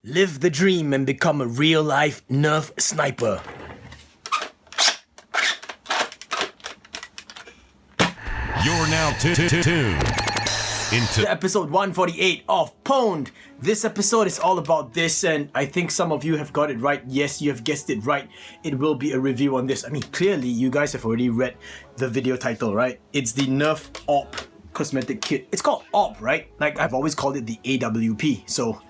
Live the dream and become a real-life Nerf sniper. You're now tuned into episode 148 of Pwned. This episode is all about this, and I think some of you have got it right. Yes, you have guessed it right. It will be a review on this. I mean, clearly you guys have already read the video title, right? It's the Nerf AWP cosmetic kit. It's called AWP, right? Like, I've always called it the AWP, so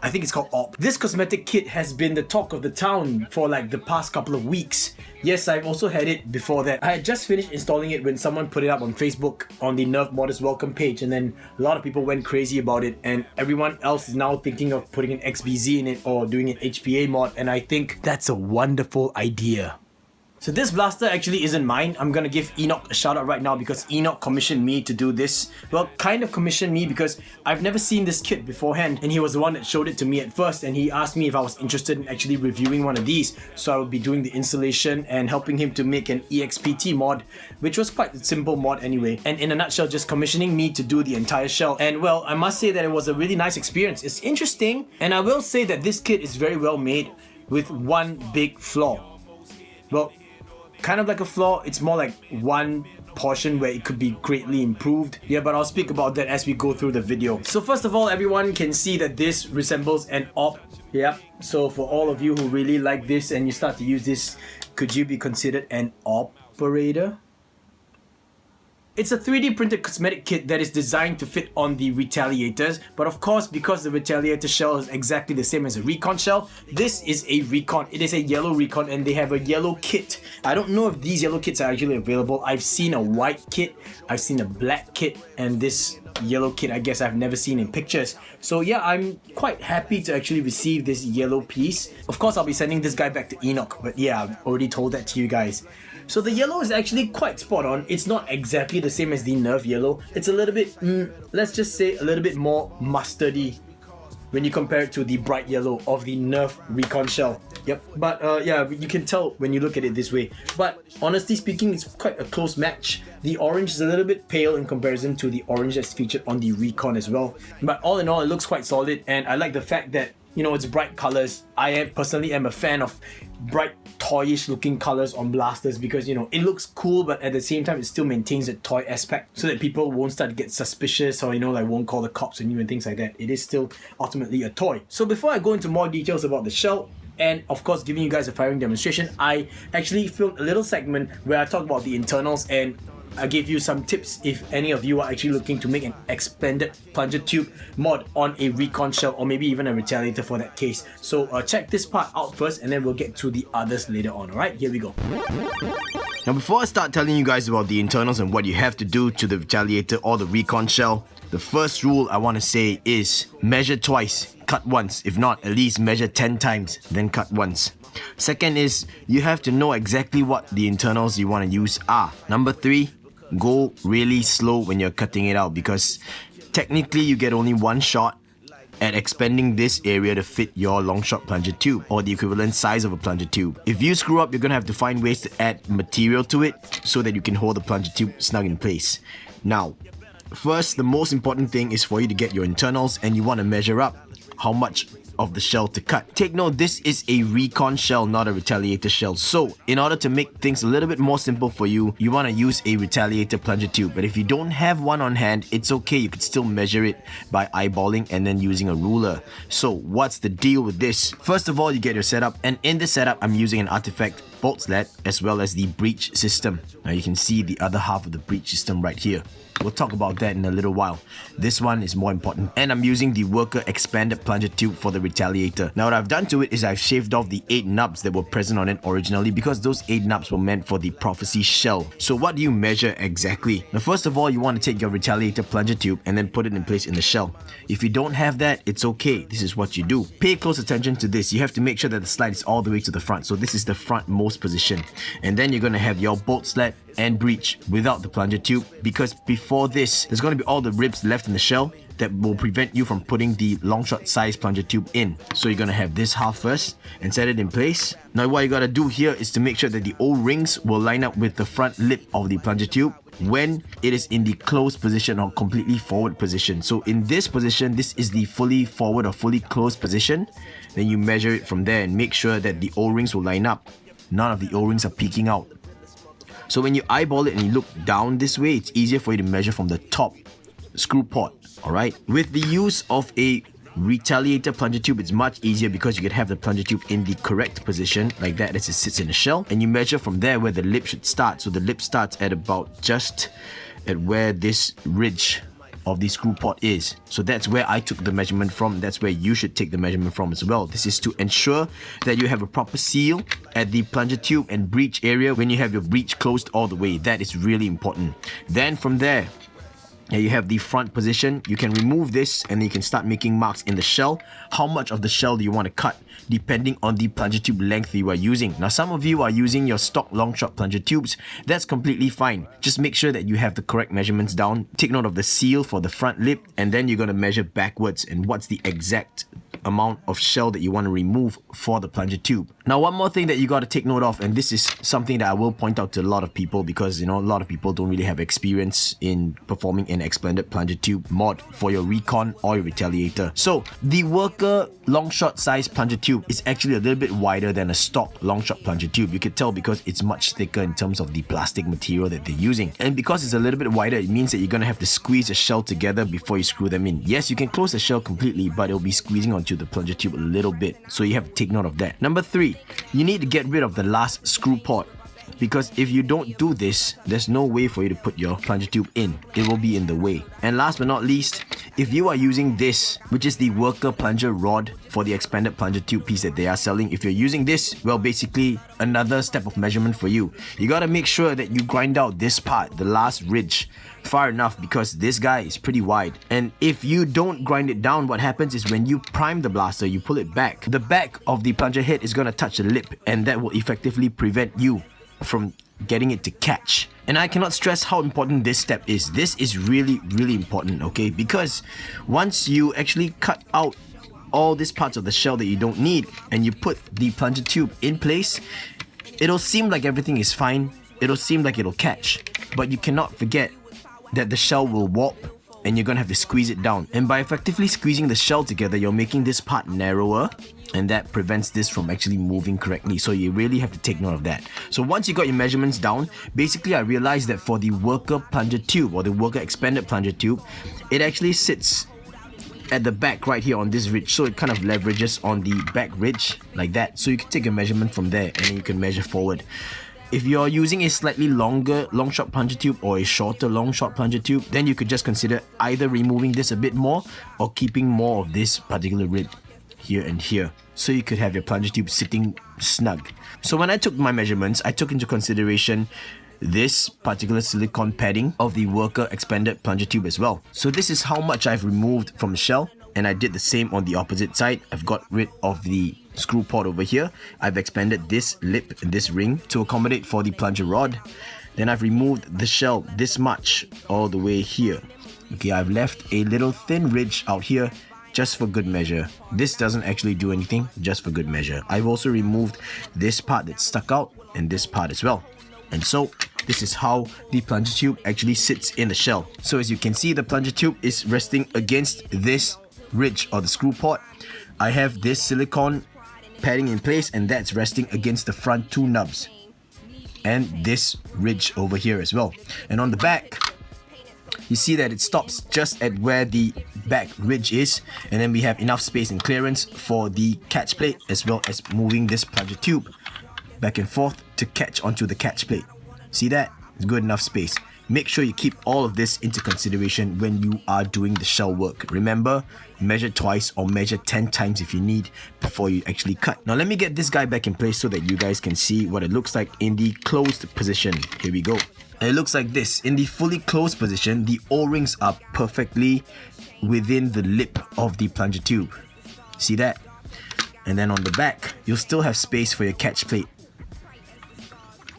I think it's called AWP. This cosmetic kit has been the talk of the town for like the past couple of weeks. Yes, I've also had it before that. I had just finished installing it when someone put it up on Facebook on the Nerf Modders Welcome page, and then a lot of people went crazy about it, and everyone else is now thinking of putting an XBZ in it or doing an HPA mod, and I think that's a wonderful idea. So this blaster actually isn't mine. I'm gonna give Enoch a shout out right now because Enoch commissioned me to do this. Well, kind of commissioned me because I've never seen this kit beforehand, and he was the one that showed it to me at first, and he asked me if I was interested in actually reviewing one of these. So I would be doing the installation and helping him to make an EXPT mod, which was quite a simple mod anyway. And in a nutshell, just commissioning me to do the entire shell. And well, I must say that it was a really nice experience. It's interesting, and I will say that this kit is very well made with one big flaw. Well, kind of like a flaw, it's more like one portion where it could be greatly improved. Yeah, but I'll speak about that as we go through the video. So first of all, everyone can see that this resembles an AWP. Yep, so for all of you who really like this and you start to use this, could you be considered an operator? It's a 3D printed cosmetic kit that is designed to fit on the retaliators, but of course, because the retaliator shell is exactly the same as a recon shell, this is a recon. It is a yellow recon, and they have a yellow kit. I don't know if these yellow kits are actually available. I've seen a white kit, I've seen a black kit, and this yellow kit I guess I've never seen in pictures. So yeah, I'm quite happy to actually receive this yellow piece. Of course, I'll be sending this guy back to Enoch, but yeah, I've already told that to you guys. So the yellow is actually quite spot on. It's not exactly the same as the Nerf yellow. It's a little bit, let's just say a little bit more mustardy when you compare it to the bright yellow of the Nerf Recon shell. Yep, but yeah, you can tell when you look at it this way. But honestly speaking, it's quite a close match. The orange is a little bit pale in comparison to the orange that's featured on the Recon as well. But all in all, it looks quite solid, and I like the fact that, you know, it's bright colors. I personally am a fan of bright, toyish looking colors on blasters because, you know, it looks cool, but at the same time, it still maintains the toy aspect so that people won't start to get suspicious or, you know, like won't call the cops on you and things like that. It is still ultimately a toy. So before I go into more details about the shell, and of course giving you guys a firing demonstration, I actually filmed a little segment where I talk about the internals, and I gave you some tips if any of you are actually looking to make an expanded plunger tube mod on a recon shell, or maybe even a retaliator for that case. So check this part out first, and then we'll get to the others later on. Alright, here we go. Now before I start telling you guys about the internals and what you have to do to the retaliator or the recon shell, the first rule I want to say is measure twice, cut once. If not, at least measure 10 times, then cut once. Second is, you have to know exactly what the internals you want to use are. Number 3, go really slow when you're cutting it out, because technically you get only one shot at expanding this area to fit your long shot plunger tube, or the equivalent size of a plunger tube. If you screw up, you're gonna have to find ways to add material to it so that you can hold the plunger tube snug in place. Now, first, the most important thing is for you to get your internals, and you want to measure up how much of the shell to cut. Take note, this is a recon shell, not a retaliator shell. So in order to make things a little bit more simple for you, you want to use a retaliator plunger tube. But if you don't have one on hand, it's okay. You could still measure it by eyeballing and then using a ruler. So what's the deal with this? First of all, you get your setup, and in this setup, I'm using an artifact bolt sled as well as the breech system. Now you can see the other half of the breech system right here. We'll talk about that in a little while. This one is more important. And I'm using the worker expanded plunger tube for the retaliator. Now what I've done to it is I've shaved off the 8 nubs that were present on it originally, because those 8 nubs were meant for the prophecy shell. So what do you measure exactly? Now first of all, you want to take your retaliator plunger tube and then put it in place in the shell. If you don't have that, it's okay. This is what you do. Pay close attention to this. You have to make sure that the slide is all the way to the front. So this is the frontmost position. And then you're going to have your bolt sled and breech without the plunger tube, because before this, there's going to be all the ribs left in the shell that will prevent you from putting the long shot size plunger tube in. So you're gonna have this half first and set it in place. Now what you gotta do here is to make sure that the O-rings will line up with the front lip of the plunger tube, when it is in the closed position or completely forward position. So in this position, this is the fully forward or fully closed position. Then you measure it from there and make sure that the O-rings will line up. None of the O-rings are peeking out. So when you eyeball it and you look down this way, it's easier for you to measure from the top screw port, alright? With the use of a retaliator plunger tube, it's much easier because you can have the plunger tube in the correct position like that as it sits in the shell, and you measure from there where the lip should start. So the lip starts at about just at where this ridge of the screw port is. So that's where I took the measurement from. That's where you should take the measurement from as well. This is to ensure that you have a proper seal at the plunger tube and breech area when you have your breech closed all the way. That is really important. Then from there, you have the front position. You can remove this and you can start making marks in the shell. How much of the shell do you want to cut depending on the plunger tube length you are using. Now some of you are using your stock long shot plunger tubes. That's completely fine. Just make sure that you have the correct measurements down. Take note of the seal for the front lip, and then you're going to measure backwards and what's the exact amount of shell that you want to remove for the plunger tube. Now one more thing that you got to take note of, and this is something that I will point out to a lot of people because a lot of people don't really have experience in performing an expanded plunger tube mod for your recon or your retaliator. So the worker long shot size plunger tube is actually a little bit wider than a stock long shot plunger tube. You can tell because it's much thicker in terms of the plastic material that they're using, and because it's a little bit wider, it means that you're going to have to squeeze the shell together before you screw them in. Yes, you can close the shell completely, but it'll be squeezing onto the plunger tube a little bit, so you have to take note of that. Number 3, you need to get rid of the last screw port, because if you don't do this, there's no way for you to put your plunger tube in. It will be in the way. And last but not least, if you are using this, which is the worker plunger rod for the expanded plunger tube piece that they are selling, if you're using this, well, basically another step of measurement for you. You gotta make sure that you grind out this part, the last ridge, far enough, because this guy is pretty wide. And if you don't grind it down, what happens is when you prime the blaster, you pull it back, the back of the plunger head is gonna touch the lip, and that will effectively prevent you from getting it to catch. And I cannot stress how important this step is. This is really, really important, okay? Because once you actually cut out all these parts of the shell that you don't need and you put the plunger tube in place, it'll seem like everything is fine. It'll seem like it'll catch, but you cannot forget that the shell will warp and you're gonna have to squeeze it down. And by effectively squeezing the shell together, you're making this part narrower, and that prevents this from actually moving correctly. So you really have to take note of that. So once you got your measurements down, basically I realized that for the worker plunger tube or the worker expanded plunger tube, it actually sits at the back right here on this ridge, so it kind of leverages on the back ridge like that. So you can take a measurement from there and then you can measure forward. If you're using a slightly longer long shot plunger tube or a shorter long shot plunger tube, then you could just consider either removing this a bit more or keeping more of this particular rib here and here, so you could have your plunger tube sitting snug. So when I took my measurements, I took into consideration this particular silicone padding of the worker expanded plunger tube as well. So this is how much I've removed from the shell, and I did the same on the opposite side. I've got rid of the screw port over here. I've expanded this lip and this ring to accommodate for the plunger rod. Then I've removed the shell this much all the way here. Okay, I've left a little thin ridge out here just for good measure. This doesn't actually do anything, just for good measure. I've also removed this part that's stuck out and this part as well. And so this is how the plunger tube actually sits in the shell. So as you can see, the plunger tube is resting against this ridge or the screw port. I have this silicone padding in place, and that's resting against the front 2 nubs and this ridge over here as well. And on the back, you see that it stops just at where the back ridge is, and then we have enough space and clearance for the catch plate, as well as moving this plunger tube back and forth to catch onto the catch plate. See that? It's good enough space. Make sure you keep all of this into consideration when you are doing the shell work. Remember, measure twice or measure 10 times if you need before you actually cut. Now let me get this guy back in place so that you guys can see what it looks like in the closed position. Here we go. And it looks like this. In the fully closed position, the O-rings are perfectly within the lip of the plunger tube. See that? And then on the back, you'll still have space for your catch plate.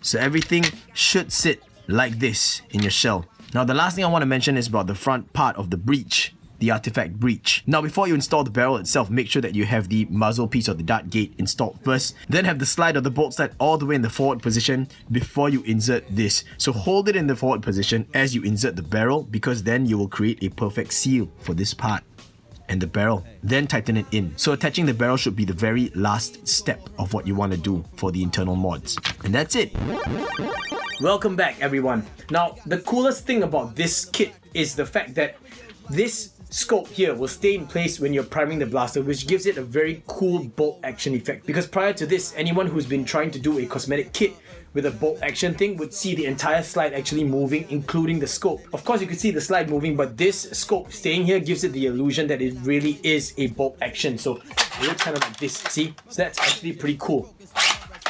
So everything should sit like this in your shell. Now the last thing I want to mention is about the front part of the breech the artifact breach. Now before you install the barrel itself, make sure that you have the muzzle piece or the dart gate installed first. Then have the slide or the bolt slide all the way in the forward position before you insert this. So hold it in the forward position as you insert the barrel, because then you will create a perfect seal for this part and the barrel. Then tighten it in. So attaching the barrel should be the very last step of what you want to do for the internal mods. And that's it. Welcome back, everyone. Now, the coolest thing about this kit is the fact that this scope here will stay in place when you're priming the blaster, which gives it a very cool bolt action effect. Because prior to this, anyone who's been trying to do a cosmetic kit with a bolt action thing would see the entire slide actually moving, including the scope. Of course, you could see the slide moving, but this scope staying here gives it the illusion that it really is a bolt action. So it looks kind of like this, see? So that's actually pretty cool.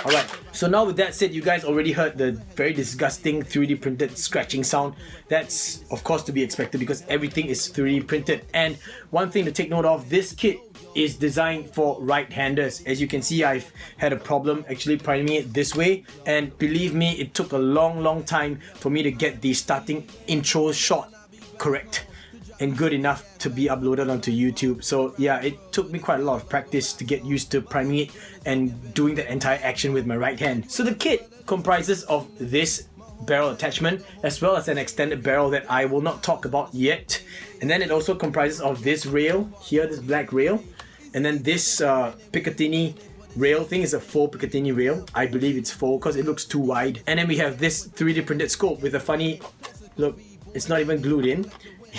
Alright, so now with that said, you guys already heard the very disgusting 3D printed scratching sound. That's of course to be expected because everything is 3D printed. And one thing to take note of, this kit is designed for right-handers. As you can see, I've had a problem actually priming it this way, and believe me, it took a long time for me to get the starting intro shot correct and good enough to be uploaded onto YouTube. So yeah, it took me quite a lot of practice to get used to priming it and doing that entire action with my right hand. So the kit comprises of this barrel attachment as well as an extended barrel that I will not talk about yet. And then it also comprises of this rail here, this black rail, and then this Picatinny rail thing is a faux Picatinny rail. I believe it's faux because it looks too wide. And then we have this 3D printed scope with a funny look. It's not even glued in.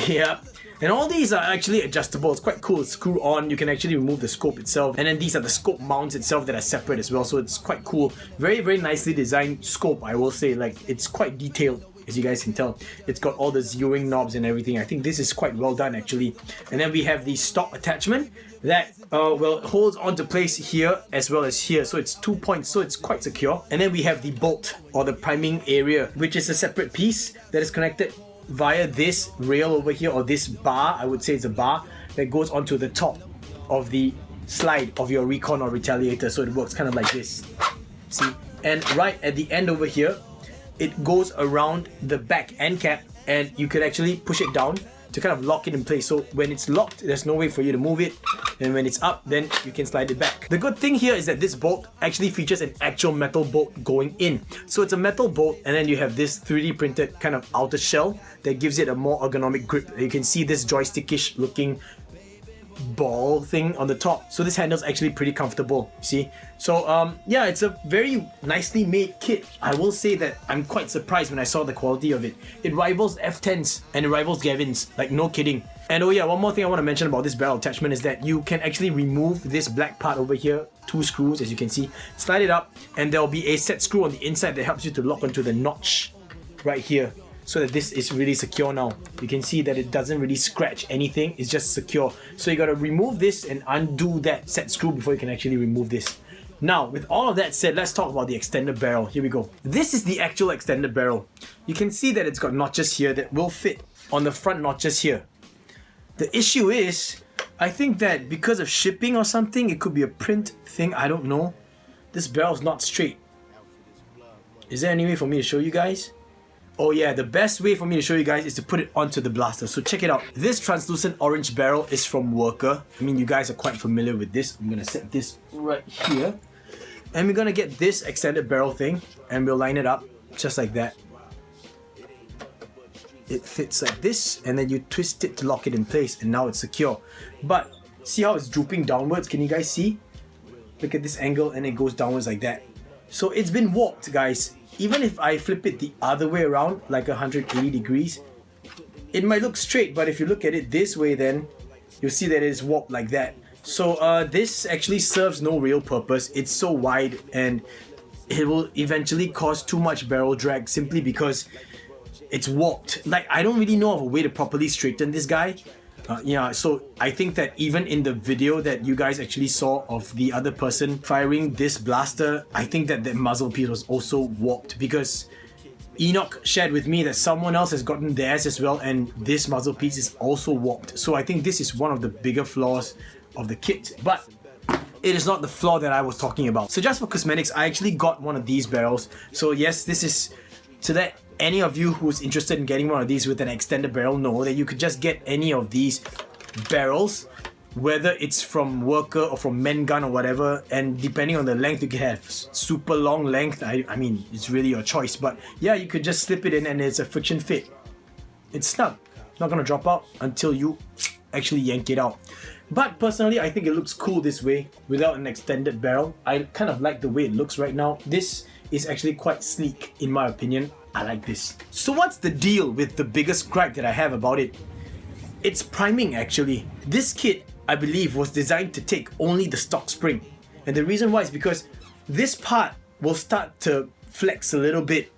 Yeah. And all these are actually adjustable. It's quite cool. Screw on. You can actually remove the scope itself. And then these are the scope mounts itself that are separate as well. So it's quite cool. Very nicely designed scope, I will say. Like, it's quite detailed, as you guys can tell. It's got all the zeroing knobs and everything. I think this is quite well done actually. And then we have the stock attachment that well, holds onto place here as well as here. So it's 2 points, so it's quite secure. And then we have the bolt or the priming area, which is a separate piece that is connected via this rail over here, or this bar. I would say it's a bar that goes onto the top of the slide of your recon or retaliator. So it works kind of like this, see? And right at the end over here, it goes around the back end cap, and you could actually push it down to kind of lock it in place. So when it's locked, there's no way for you to move it, and when it's up, then you can slide it back. The good thing here is that this bolt actually features an actual metal bolt going in. So it's a metal bolt, and then you have this 3D printed kind of outer shell that gives it a more ergonomic grip. You can see this joystickish looking ball thing on the top. So this handle's actually pretty comfortable, see? So yeah, it's a very nicely made kit. I will say that I'm quite surprised when I saw the quality of it. It rivals F10s and it rivals Gavin's, like no kidding. And oh yeah, one more thing I want to mention about this barrel attachment is that you can actually remove this black part over here, 2 screws as you can see, slide it up, and there'll be a set screw on the inside that helps you to lock onto the notch right here, so that this is really secure now. You can see that it doesn't really scratch anything, it's just secure. So you gotta remove this and undo that set screw before you can actually remove this. Now, with all of that said, let's talk about the extended barrel. Here we go. This is the actual extended barrel. You can see that it's got notches here that will fit on the front notches here. The issue is, I think that because of shipping or something, it could be a print thing, I don't know. This barrel's not straight. Is there any way for me to show you guys? Oh yeah, the best way for me to show you guys is to put it onto the blaster. So check it out. This translucent orange barrel is from Worker. I mean, you guys are quite familiar with this. I'm gonna set this right here. And we're gonna get this extended barrel thing and we'll line it up just like that. It fits like this, and then you twist it to lock it in place, and now it's secure. But see how it's drooping downwards? Can you guys see? Look at this angle, and it goes downwards like that. So it's been warped, guys. Even if I flip it the other way around, like 180 degrees, it might look straight, but if you look at it this way, then you'll see that it's warped like that. So this actually serves no real purpose. It's so wide, and it will eventually cause too much barrel drag simply because it's warped. Like, I don't really know of a way to properly straighten this guy. Yeah, so I think that even in the video that you guys actually saw of the other person firing this blaster, I think that the muzzle piece was also warped, because Enoch shared with me that someone else has gotten theirs as well, and this muzzle piece is also warped. So I think this is one of the bigger flaws of the kit, but it is not the flaw that I was talking about. So just for cosmetics, I actually got one of these barrels. So yes, this is so that any of you who's interested in getting one of these with an extended barrel know that you could just get any of these barrels, whether it's from worker or from men gun or whatever, and depending on the length, you can have super long length. I mean, it's really your choice, but yeah, you could just slip it in and it's a friction fit. It's snug, not gonna drop out until you actually yank it out. But personally, I think it looks cool this way without an extended barrel. I kind of like the way it looks right now. This is actually quite sleek in my opinion. I like this. So what's the deal with the biggest gripe that I have about it? It's priming actually. This kit, I believe, was designed to take only the stock spring. And the reason why is because this part will start to flex a little bit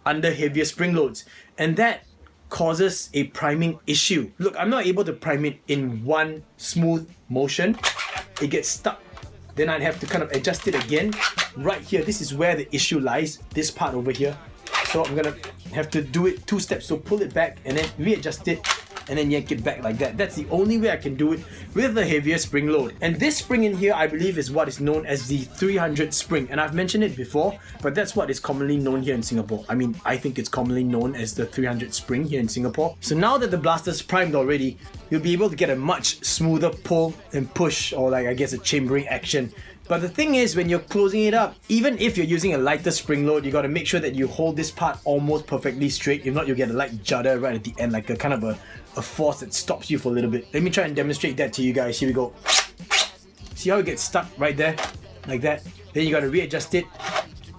under heavier spring loads. And that causes a priming issue. Look, I'm not able to prime it in one smooth motion. It gets stuck. Then I'd have to kind of adjust it again. Right here, this is where the issue lies. This part over here. So I'm gonna have to do it 2 steps. So pull it back and then readjust it and then yank it back like that. That's the only way I can do it with the heavier spring load. And this spring in here, I believe, is what is known as the 300 spring. And I've mentioned it before, but that's what is commonly known here in Singapore. I mean, I think it's commonly known as the 300 spring here in Singapore. So now that the blaster's primed already, you'll be able to get a much smoother pull and push, or like I guess a chambering action. But the thing is, when you're closing it up, even if you're using a lighter spring load, you gotta make sure that you hold this part almost perfectly straight. If not, you'll get a light judder right at the end, like a kind of a force that stops you for a little bit. Let me try and demonstrate that to you guys. Here we go. See how it gets stuck right there? Like that. Then you gotta readjust it,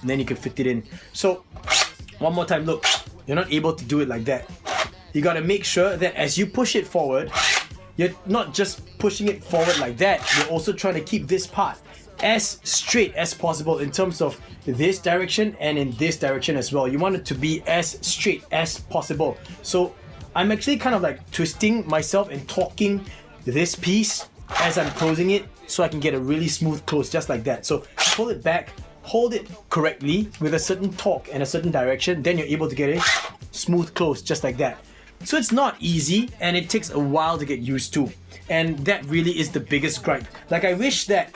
and then you can fit it in. So, one more time, look. You're not able to do it like that. You gotta make sure that as you push it forward, you're not just pushing it forward like that, you're also trying to keep this part as straight as possible in terms of this direction and in this direction as well. You want it to be as straight as possible. So I'm actually kind of like twisting myself and torquing this piece as I'm closing it so I can get a really smooth close, just like that. So pull it back, hold it correctly with a certain torque and a certain direction, then you're able to get a smooth close, just like that. So it's not easy and it takes a while to get used to. And that really is the biggest gripe. Like, I wish that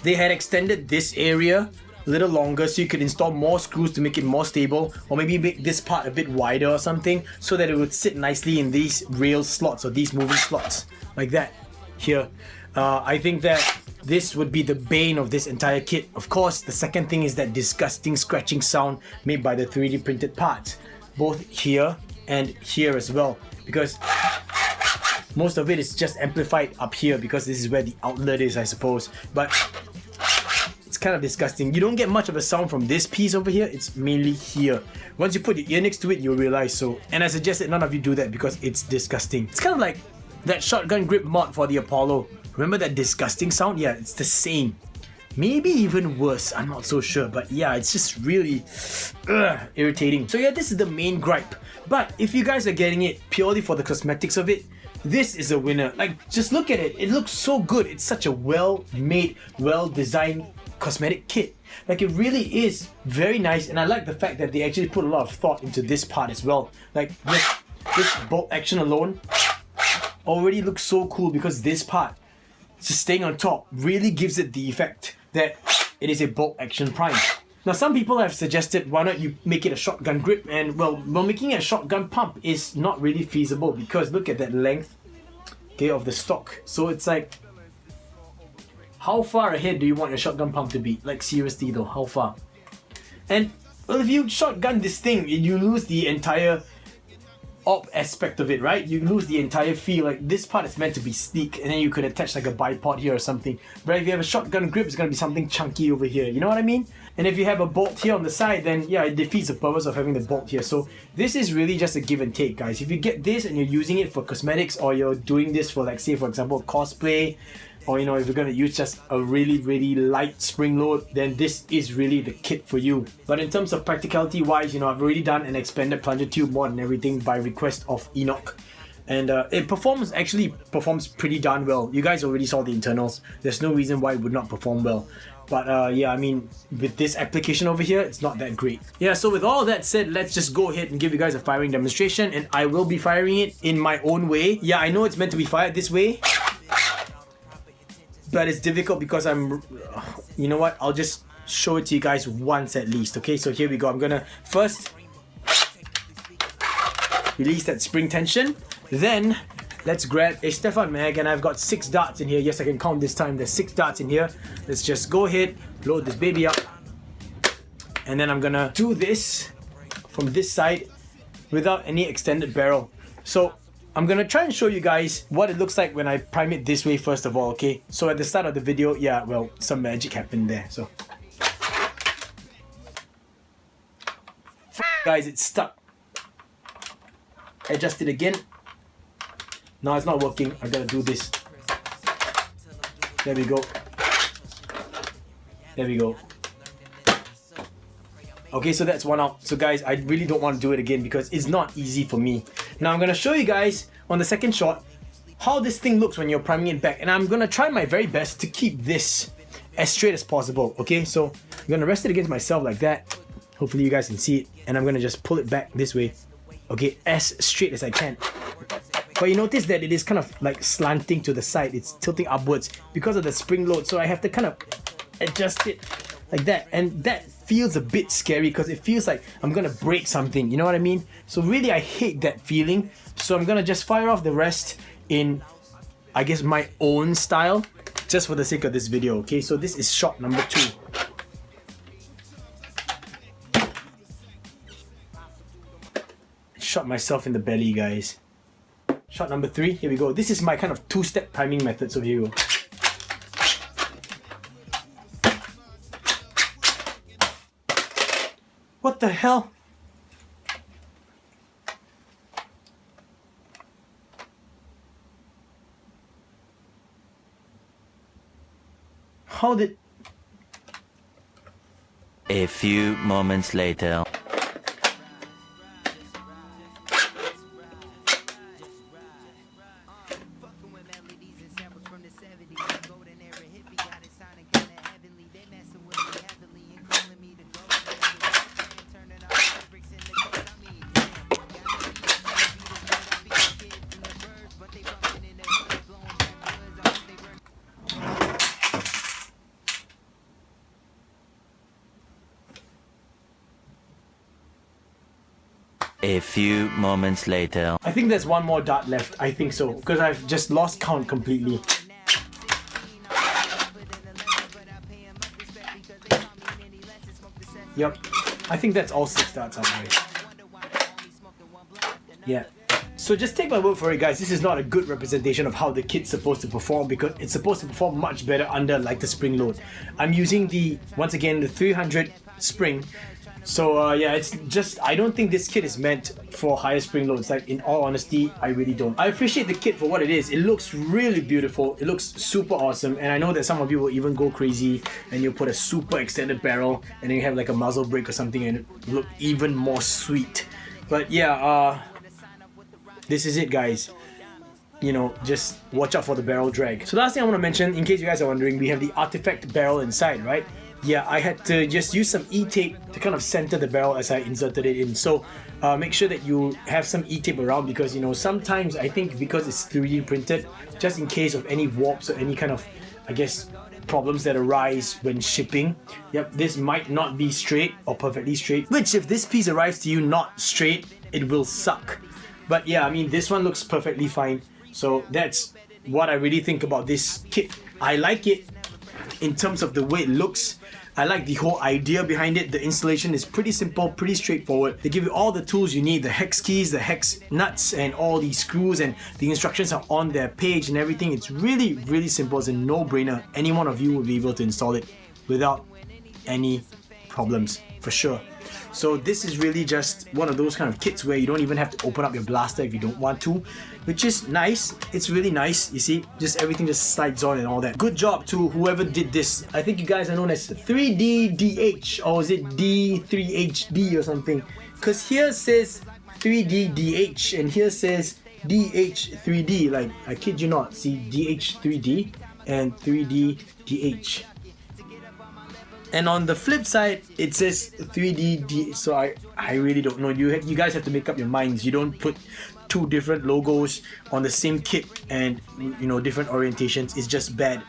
they had extended this area a little longer so you could install more screws to make it more stable, or maybe make this part a bit wider or something so that it would sit nicely in these rail slots or these moving slots like that here. I think that this would be the bane of this entire kit. Of course, the second thing is that disgusting scratching sound made by the 3D printed parts, both here and here as well, because most of it is just amplified up here because this is where the outlet is, I suppose. But it's kind of disgusting. You don't get much of a sound from this piece over here. It's mainly here. Once you put your ear next to it, you'll realize so. And I suggest that none of you do that because it's disgusting. It's kind of like that shotgun grip mod for the Apollo. Remember that disgusting sound? Yeah, it's the same. Maybe even worse, I'm not so sure. But yeah, it's just really irritating. So yeah, this is the main gripe. But if you guys are getting it purely for the cosmetics of it, this is a winner. Like, just look at it. It looks so good. It's such a well-made, well-designed cosmetic kit. Like, it really is very nice, and I like the fact that they actually put a lot of thought into this part as well. Like, this bolt action alone already looks so cool because this part, just staying on top, really gives it the effect that it is a bolt action prime. Now, some people have suggested why not you make it a shotgun grip, and well, making a shotgun pump is not really feasible because look at that length, okay, of the stock. So it's like, how far ahead do you want your shotgun pump to be? Like, seriously though, how far? And well, if you shotgun this thing, you lose the entire AWP aspect of it, right? You lose the entire feel. Like, this part is meant to be sleek, and then you could attach like a bipod here or something. But if you have a shotgun grip, it's gonna be something chunky over here. You know what I mean? And if you have a bolt here on the side, then yeah, it defeats the purpose of having the bolt here. So this is really just a give and take, guys. If you get this and you're using it for cosmetics, or you're doing this for, like, say for example, cosplay, or you know, if you're gonna use just a really light spring load, then this is really the kit for you. But in terms of practicality wise, you know, I've already done an expanded plunger tube mod and everything by request of Enoch. And it performs pretty darn well. You guys already saw the internals. There's no reason why it would not perform well. But yeah, I mean, with this application over here, it's not that great. Yeah, so with all that said, let's just go ahead and give you guys a firing demonstration, and I will be firing it in my own way. Yeah, I know it's meant to be fired this way, but it's difficult because you know what, I'll just show it to you guys once at least. Okay, so here we go. I'm gonna first release that spring tension, then let's grab a Stefan mag, and I've got 6 darts in here. Yes, I can count this time. There's 6 darts in here. Let's just go ahead, load this baby up, and then I'm gonna do this from this side without any extended barrel. So I'm gonna try and show you guys what it looks like when I prime it this way first of all, okay? So at the start of the video, yeah, well, some magic happened there, so. Guys, it's stuck. Adjust it again. No, it's not working. I gotta do this. There we go. There we go. Okay, so that's one out. So guys, I really don't want to do it again because it's not easy for me. Now I'm gonna show you guys on the second shot how this thing looks when you're priming it back, and I'm gonna try my very best to keep this as straight as possible. Okay, so I'm gonna rest it against myself like that. Hopefully you guys can see it, and I'm gonna just pull it back this way. Okay, as straight as I can. But you notice that it is kind of like slanting to the side. It's tilting upwards because of the spring load, so I have to kind of adjust it like that, and that feels a bit scary because it feels like I'm gonna break something, you know what I mean? So really I hate that feeling, so I'm gonna just fire off the rest in, I guess, my own style, just for the sake of this video. Okay, so this is shot number 2. Shot myself in the belly, guys. Shot number 3, here we go. This is my kind of 2-step priming method, so here we go. What the hell? How did... A few moments later. A few moments later. I think there's one more dart left. I think so, because I've just lost count completely. Yep. I think that's all 6 darts out there. Yeah. So just take my word for it, guys. This is not a good representation of how the kit's supposed to perform, because it's supposed to perform much better under like the spring load. I'm using the, once again, the 300 spring. So yeah, it's just, I don't think this kit is meant for higher spring loads. Like, in all honesty, I really don't. I appreciate the kit for what it is. It looks really beautiful. It looks super awesome. And I know that some of you will even go crazy and you put a super extended barrel and then you have like a muzzle brake or something and it look even more sweet. But yeah, this is it, guys. You know, just watch out for the barrel drag. So last thing I want to mention, in case you guys are wondering, we have the artifact barrel inside, right? Yeah, I had to just use some E-tape to kind of center the barrel as I inserted it in. So make sure that you have some E-tape around, because, you know, sometimes I think because it's 3D printed, just in case of any warps or any kind of, I guess, problems that arise when shipping, yep, this might not be straight or perfectly straight, which if this piece arrives to you not straight, it will suck. But yeah, I mean, this one looks perfectly fine. So that's what I really think about this kit. I like it in terms of the way it looks. I like the whole idea behind it. The installation is pretty simple, pretty straightforward. They give you all the tools you need, the hex keys, the hex nuts, and all these screws, and the instructions are on their page and everything. It's really, really simple. It's a no-brainer. Any one of you will be able to install it without any problems, for sure. So this is really just one of those kind of kits where you don't even have to open up your blaster if you don't want to, which is nice. It's really nice, you see, just everything just slides on and all that. Good job to whoever did this. I think you guys are known as 3DDH, or is it D3HD or something? Because here it says 3DDH and here says DH3D. Like, I kid you not, see, DH3D and 3DDH. And on the flip side, it says 3D, so I really don't know. You guys have to make up your minds. You don't put two different logos on the same kit and, you know, different orientations. It's just bad.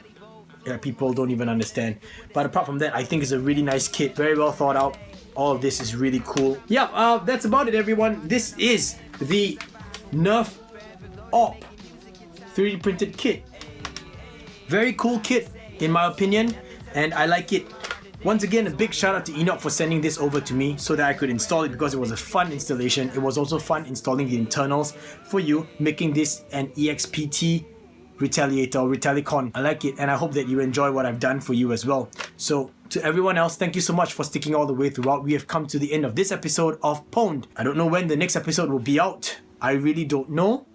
Yeah, people don't even understand. But apart from that, I think it's a really nice kit. Very well thought out. All of this is really cool. Yeah, that's about it, everyone. This is the Nerf AWP 3D printed kit. Very cool kit in my opinion, and I like it. Once again, a big shout out to Enoch for sending this over to me so that I could install it, because it was a fun installation. It was also fun installing the internals for you, making this an EXPT Retaliator or Retalicon. I like it, and I hope that you enjoy what I've done for you as well. So to everyone else, thank you so much for sticking all the way throughout. We have come to the end of this episode of Pwned. I don't know when the next episode will be out. I really don't know.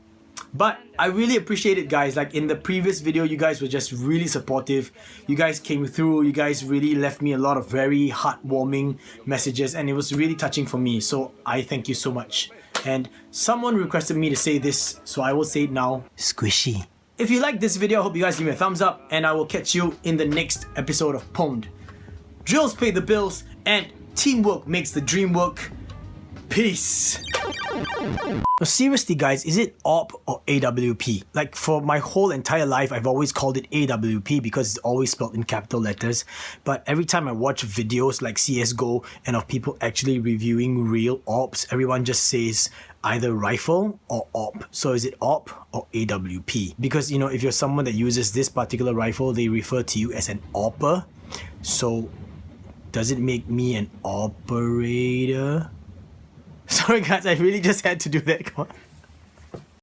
But I really appreciate it, guys. Like in the previous video, you guys were just really supportive. You guys came through. You guys really left me a lot of very heartwarming messages, and it was really touching for me. So I thank you so much. And someone requested me to say this, so I will say it now. Squishy. If you like this video, I hope you guys give me a thumbs up, and I will catch you in the next episode of Pwned. Drills pay the bills, and teamwork makes the dream work. Peace. No, seriously guys, is it AWP or AWP? Like for my whole entire life, I've always called it AWP because it's always spelled in capital letters. But every time I watch videos like CSGO and of people actually reviewing real AWPs, everyone just says either rifle or AWP. So is it AWP or AWP? Because you know, if you're someone that uses this particular rifle, they refer to you as an AWPer. So does it make me an operator? Sorry guys, I really just had to do that. Come on.